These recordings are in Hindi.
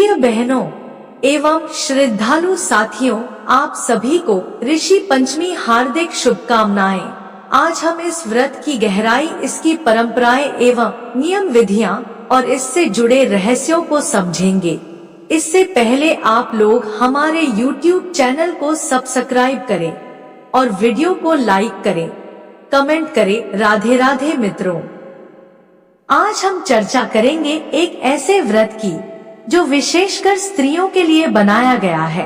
प्रिय बहनों एवं श्रद्धालु साथियों, आप सभी को ऋषि पंचमी हार्दिक शुभकामनाएं। आज हम इस व्रत की गहराई, इसकी परंपराएं एवं नियम विधियां और इससे जुड़े रहस्यों को समझेंगे। इससे पहले आप लोग हमारे YouTube चैनल को सब्सक्राइब करें और वीडियो को लाइक करें, कमेंट करें। राधे राधे मित्रों, आज हम चर्चा करेंगे एक ऐसे व्रत की जो विशेषकर स्त्रियों के लिए बनाया गया है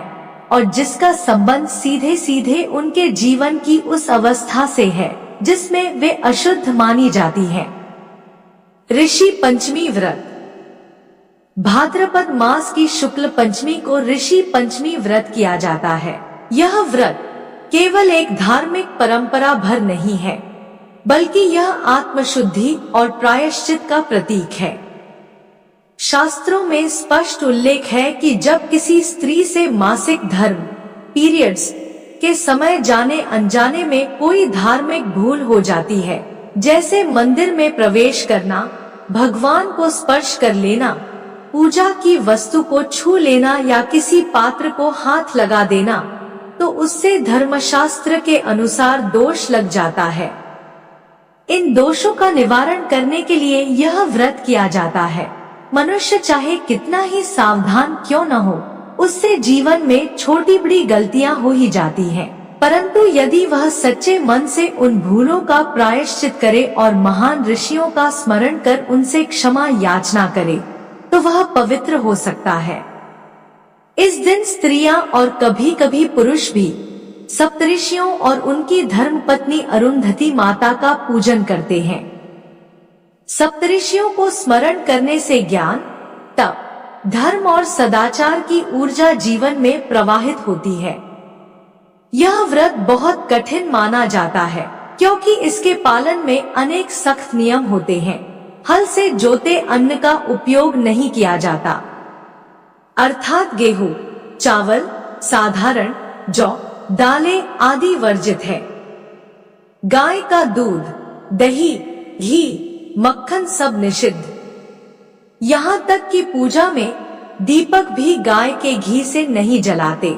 और जिसका संबंध सीधे सीधे उनके जीवन की उस अवस्था से है जिसमें वे अशुद्ध मानी जाती हैं। ऋषि पंचमी व्रत। भाद्रपद मास की शुक्ल पंचमी को ऋषि पंचमी व्रत किया जाता है। यह व्रत केवल एक धार्मिक परंपरा भर नहीं है, बल्कि यह आत्मशुद्धि और प्रायश्चित का प्रतीक है। शास्त्रों में स्पष्ट उल्लेख है कि जब किसी स्त्री से मासिक धर्म पीरियड्स के समय जाने अनजाने में कोई धार्मिक भूल हो जाती है, जैसे मंदिर में प्रवेश करना, भगवान को स्पर्श कर लेना, पूजा की वस्तु को छू लेना या किसी पात्र को हाथ लगा देना, तो उससे धर्मशास्त्र के अनुसार दोष लग जाता है। इन दोषों का निवारण करने के लिए यह व्रत किया जाता है। मनुष्य चाहे कितना ही सावधान क्यों न हो, उससे जीवन में छोटी बड़ी गलतियां हो ही जाती हैं। परंतु यदि वह सच्चे मन से उन भूलों का प्रायश्चित करे और महान ऋषियों का स्मरण कर उनसे क्षमा याचना करे, तो वह पवित्र हो सकता है। इस दिन स्त्रियां और कभी कभी पुरुष भी सप्तऋषियों और उनकी धर्मपत्नी अरुंधति माता का पूजन करते हैं। सप्तऋषियों को स्मरण करने से ज्ञान, तप, धर्म और सदाचार की ऊर्जा जीवन में प्रवाहित होती है। यह व्रत बहुत कठिन माना जाता है क्योंकि इसके पालन में अनेक सख्त नियम होते हैं। हल से जोते अन्न का उपयोग नहीं किया जाता, अर्थात गेहूं, चावल, साधारण जौ, दालें आदि वर्जित है। गाय का दूध, दही, घी, मक्खन सब निषिद्ध। यहाँ तक कि पूजा में दीपक भी गाय के घी से नहीं जलाते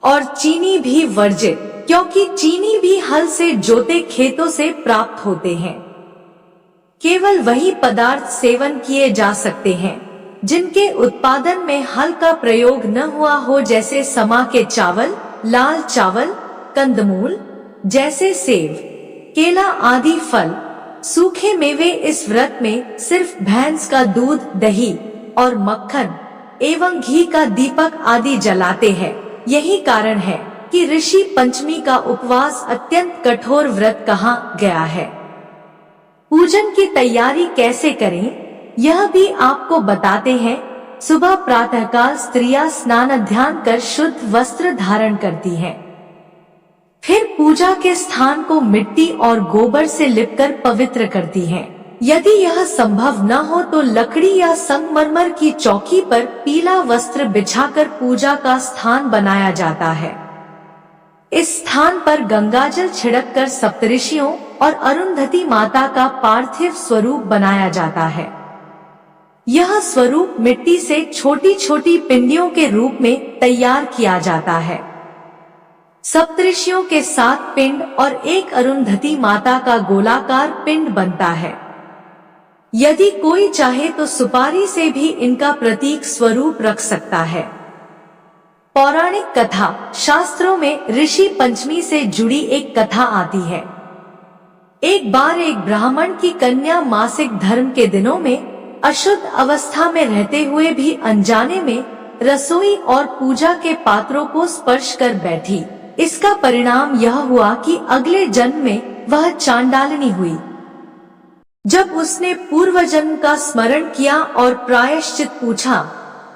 और चीनी भी वर्जित, क्योंकि चीनी भी हल से जोते खेतों से प्राप्त होते हैं। केवल वही पदार्थ सेवन किए जा सकते हैं जिनके उत्पादन में हल का प्रयोग न हुआ हो, जैसे समा के चावल, लाल चावल, कंदमूल जैसे सेब, केला आदि फल, सूखे मेवे। इस व्रत में सिर्फ भैंस का दूध, दही और मक्खन एवं घी का दीपक आदि जलाते हैं। यही कारण है कि ऋषि पंचमी का उपवास अत्यंत कठोर व्रत कहा गया है। पूजन की तैयारी कैसे करें, यह भी आपको बताते हैं। सुबह प्रातःकाल स्त्रियां स्नान ध्यान कर शुद्ध वस्त्र धारण करती हैं। फिर पूजा के स्थान को मिट्टी और गोबर से लिपकर पवित्र करती हैं। यदि यह संभव न हो तो लकड़ी या संगमरमर की चौकी पर पीला वस्त्र बिछाकर पूजा का स्थान बनाया जाता है। इस स्थान पर गंगाजल छिड़ककर सप्तऋषियों और अरुंधति माता का पार्थिव स्वरूप बनाया जाता है। यह स्वरूप मिट्टी से छोटी छोटी पिंडियों के रूप में तैयार किया जाता है। सप्तऋषियों के 7 पिंड और एक अरुंधति माता का गोलाकार पिंड बनता है। यदि कोई चाहे तो सुपारी से भी इनका प्रतीक स्वरूप रख सकता है। पौराणिक कथा। शास्त्रों में ऋषि पंचमी से जुड़ी एक कथा आती है। एक बार एक ब्राह्मण की कन्या मासिक धर्म के दिनों में अशुद्ध अवस्था में रहते हुए भी अनजाने में रसोई और पूजा के पात्रों को स्पर्श कर बैठी। इसका परिणाम यह हुआ कि अगले जन्म में वह चांडालिनी हुई। जब उसने पूर्व जन्म का स्मरण किया और प्रायश्चित पूछा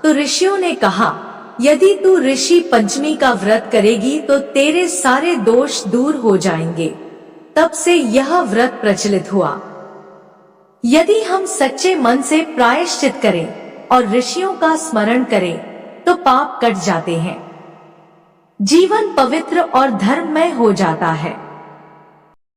तो ऋषियों ने कहा, यदि तू ऋषि पंचमी का व्रत करेगी तो तेरे सारे दोष दूर हो जाएंगे। तब से यह व्रत प्रचलित हुआ। यदि हम सच्चे मन से प्रायश्चित करें और ऋषियों का स्मरण करें तो पाप कट जाते हैं, जीवन पवित्र और धर्ममय हो जाता है।